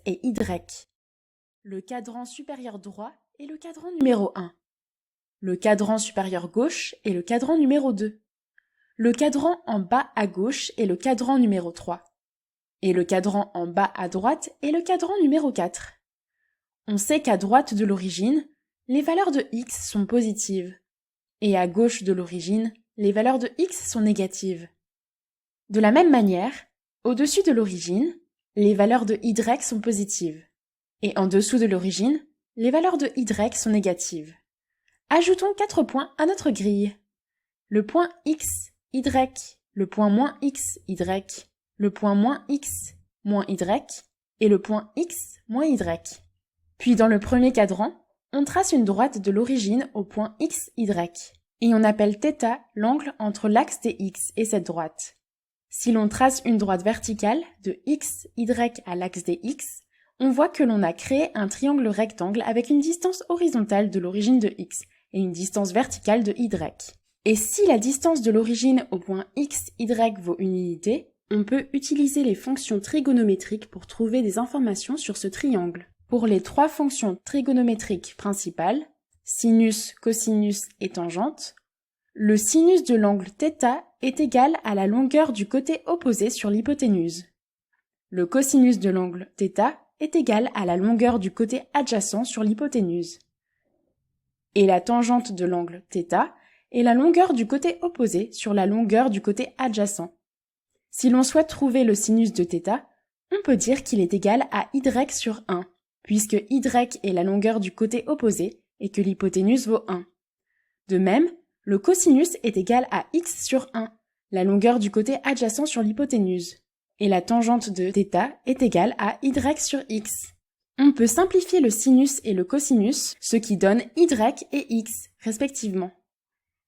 et Y. Le cadran supérieur droit est le cadran numéro 1. Le cadran supérieur gauche est le cadran numéro 2. Le cadran en bas à gauche est le cadran numéro 3. Et le cadran en bas à droite est le cadran numéro 4. On sait qu'à droite de l'origine, les valeurs de x sont positives. Et à gauche de l'origine, les valeurs de x sont négatives. De la même manière, au-dessus de l'origine, les valeurs de y sont positives. Et en dessous de l'origine, les valeurs de y sont négatives. Ajoutons 4 points à notre grille. Le point x, y, le point moins x, y, le point moins x, moins y, et le point x, moins y. Puis dans le premier cadran, on trace une droite de l'origine au point x, y, et on appelle θ l'angle entre l'axe des x et cette droite. Si l'on trace une droite verticale de x, y à l'axe des x, on voit que l'on a créé un triangle rectangle avec une distance horizontale de l'origine de x et une distance verticale de y. Et si la distance de l'origine au point x, y vaut une unité, on peut utiliser les fonctions trigonométriques pour trouver des informations sur ce triangle. Pour les 3 fonctions trigonométriques principales, sinus, cosinus et tangente, le sinus de l'angle θ est égal à la longueur du côté opposé sur l'hypoténuse. Le cosinus de l'angle θ est égal à la longueur du côté adjacent sur l'hypoténuse. Et la tangente de l'angle θ est la longueur du côté opposé sur la longueur du côté adjacent. Si l'on souhaite trouver le sinus de θ, on peut dire qu'il est égal à y sur 1, puisque y est la longueur du côté opposé et que l'hypoténuse vaut 1. De même, le cosinus est égal à x sur 1, la longueur du côté adjacent sur l'hypoténuse. Et la tangente de θ est égale à y sur x. On peut simplifier le sinus et le cosinus, ce qui donne y et x, respectivement.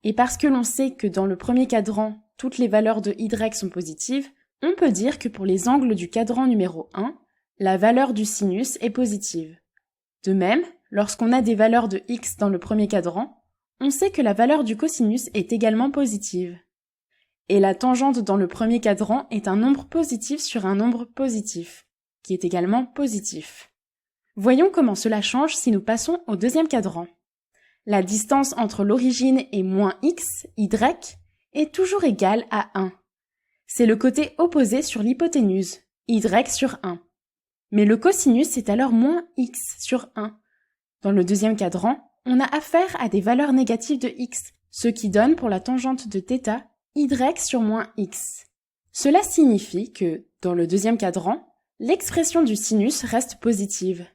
Et parce que l'on sait que dans le premier cadran, toutes les valeurs de y sont positives, on peut dire que pour les angles du cadran numéro 1, la valeur du sinus est positive. De même, lorsqu'on a des valeurs de x dans le premier cadran, on sait que la valeur du cosinus est également positive. Et la tangente dans le premier cadran est un nombre positif sur un nombre positif, qui est également positif. Voyons comment cela change si nous passons au deuxième cadran. La distance entre l'origine et moins x, y, est toujours égale à 1. C'est le côté opposé sur l'hypoténuse, y sur 1. Mais le cosinus est alors moins x sur 1. Dans le deuxième cadran, on a affaire à des valeurs négatives de x, ce qui donne pour la tangente de θ, y sur moins x. Cela signifie que, dans le deuxième cadran, l'expression du sinus reste positive.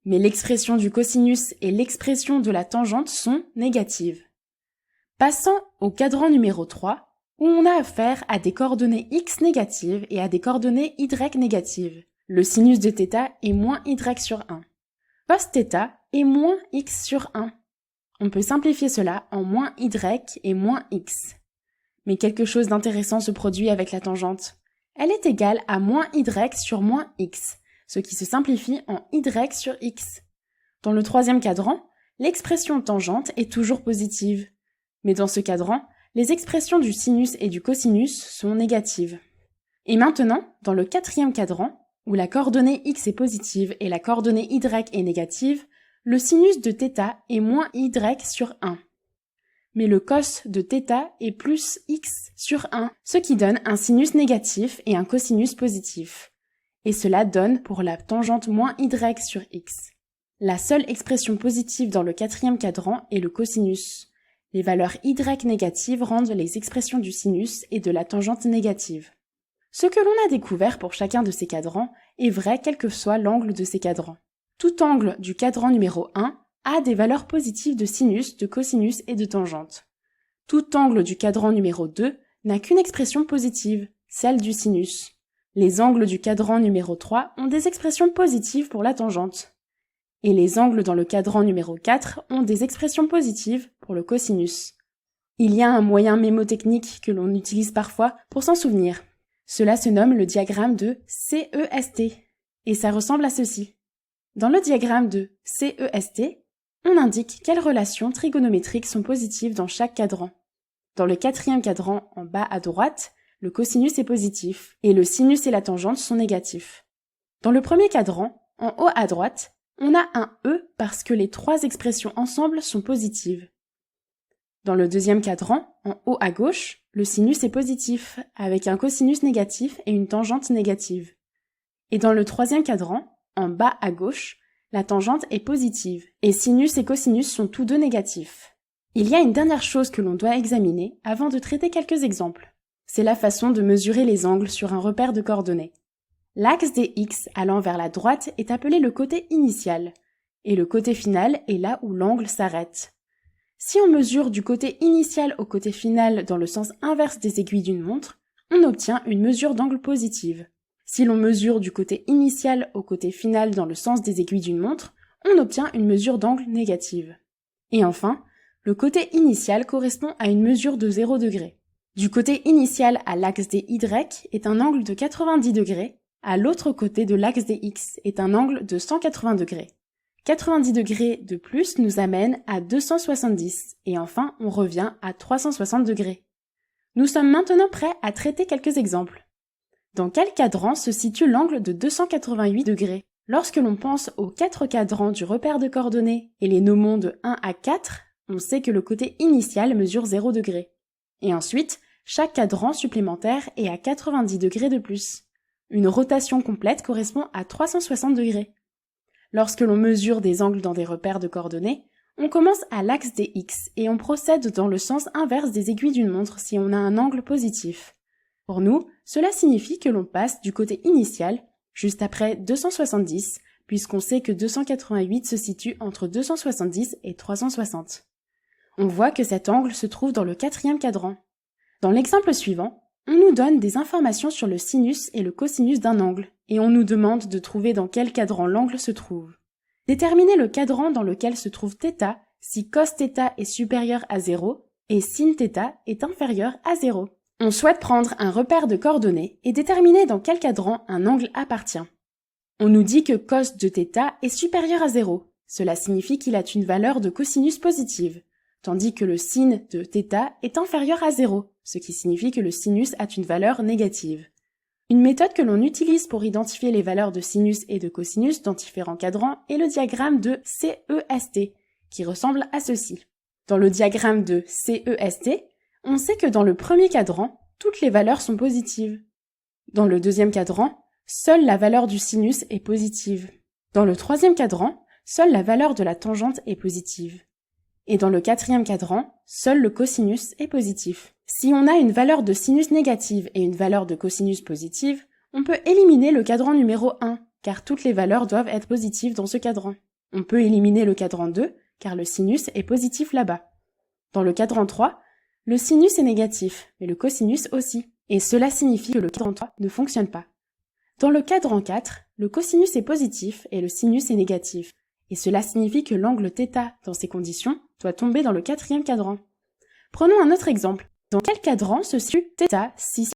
Mais l'expression du cosinus et l'expression de la tangente sont négatives. Passons au cadran numéro 3, où on a affaire à des coordonnées x négatives et à des coordonnées y négatives. Le sinus de θ est moins y sur 1. Cos θ est moins x sur 1. On peut simplifier cela en moins y et moins x. Mais quelque chose d'intéressant se produit avec la tangente. Elle est égale à moins y sur moins x, ce qui se simplifie en y sur x. Dans le troisième cadran, l'expression tangente est toujours positive. Mais dans ce cadran, les expressions du sinus et du cosinus sont négatives. Et maintenant, dans le quatrième cadran, où la coordonnée x est positive et la coordonnée y est négative, le sinus de θ est moins y sur 1. Mais le cos de θ est plus x sur 1, ce qui donne un sinus négatif et un cosinus positif. Et cela donne pour la tangente moins y sur x. La seule expression positive dans le quatrième cadran est le cosinus. Les valeurs y négatives rendent les expressions du sinus et de la tangente négative. Ce que l'on a découvert pour chacun de ces cadrans est vrai quel que soit l'angle de ces cadrans. Tout angle du cadran numéro 1 a des valeurs positives de sinus, de cosinus et de tangente. Tout angle du cadran numéro 2 n'a qu'une expression positive, celle du sinus. Les angles du cadran numéro 3 ont des expressions positives pour la tangente. Et les angles dans le cadran numéro 4 ont des expressions positives pour le cosinus. Il y a un moyen mémotechnique que l'on utilise parfois pour s'en souvenir. Cela se nomme le diagramme de CEST, et ça ressemble à ceci. Dans le diagramme de CEST, on indique quelles relations trigonométriques sont positives dans chaque cadran. Dans le quatrième cadran en bas à droite, le cosinus est positif, et le sinus et la tangente sont négatifs. Dans le premier cadran, En haut à droite, on a un E parce que les trois expressions ensemble sont positives. Dans le deuxième cadran, en haut à gauche, le sinus est positif, avec un cosinus négatif et une tangente négative. Et dans le troisième cadran, en bas à gauche, la tangente est positive, et sinus et cosinus sont tous deux négatifs. Il y a une dernière chose que l'on doit examiner avant de traiter quelques exemples. C'est la façon de mesurer les angles sur un repère de coordonnées. L'axe des X allant vers la droite est appelé le côté initial, et le côté final est là où l'angle s'arrête. Si on mesure du côté initial au côté final dans le sens inverse des aiguilles d'une montre, on obtient une mesure d'angle positive. Si l'on mesure du côté initial au côté final dans le sens des aiguilles d'une montre, on obtient une mesure d'angle négative. Et enfin, le côté initial correspond à une mesure de 0 degré. Du côté initial à l'axe des Y est un angle de 90 degrés, à l'autre côté de l'axe des X est un angle de 180 degrés. 90 degrés de plus nous amène à 270 et enfin on revient à 360 degrés. Nous sommes maintenant prêts à traiter quelques exemples. Dans quel cadran se situe l'angle de 288 degrés? Lorsque l'on pense aux 4 cadrans du repère de coordonnées et les nommons de 1 à 4, on sait que le côté initial mesure 0 degrés. Et ensuite, chaque cadran supplémentaire est à 90 degrés de plus. Une rotation complète correspond à 360 degrés. Lorsque l'on mesure des angles dans des repères de coordonnées, on commence à l'axe des X et on procède dans le sens inverse des aiguilles d'une montre si on a un angle positif. Pour nous, cela signifie que l'on passe du côté initial, juste après 270, puisqu'on sait que 288 se situe entre 270 et 360. On voit que cet angle se trouve dans le 4e cadran. Dans l'exemple suivant, on nous donne des informations sur le sinus et le cosinus d'un angle, et on nous demande de trouver dans quel cadran l'angle se trouve. Déterminez le cadran dans lequel se trouve θ si cos θ est supérieur à 0 et sin θ est inférieur à 0. On souhaite prendre un repère de coordonnées et déterminer dans quel cadran un angle appartient. On nous dit que cos de θ est supérieur à 0. Cela signifie qu'il a une valeur de cosinus positive, tandis que le sin de θ est inférieur à 0, ce qui signifie que le sinus a une valeur négative. Une méthode que l'on utilise pour identifier les valeurs de sinus et de cosinus dans différents cadrans est le diagramme de CEST, qui ressemble à ceci. Dans le diagramme de CEST, on sait que dans le premier cadran, toutes les valeurs sont positives. Dans le deuxième cadran, seule la valeur du sinus est positive. Dans le troisième cadran, seule la valeur de la tangente est positive. Et dans le 4e cadran, seul le cosinus est positif. Si on a une valeur de sinus négative et une valeur de cosinus positive, on peut éliminer le cadran numéro 1, car toutes les valeurs doivent être positives dans ce cadran. On peut éliminer le cadran 2, car le sinus est positif là-bas. Dans le cadran 3, le sinus est négatif, mais le cosinus aussi, et cela signifie que le cadran 3 ne fonctionne pas. Dans le cadran 4, le cosinus est positif et le sinus est négatif, et cela signifie que l'angle θ dans ces conditions doit tomber dans le 4e cadran. Prenons un autre exemple. Dans quel cadran se situe θ si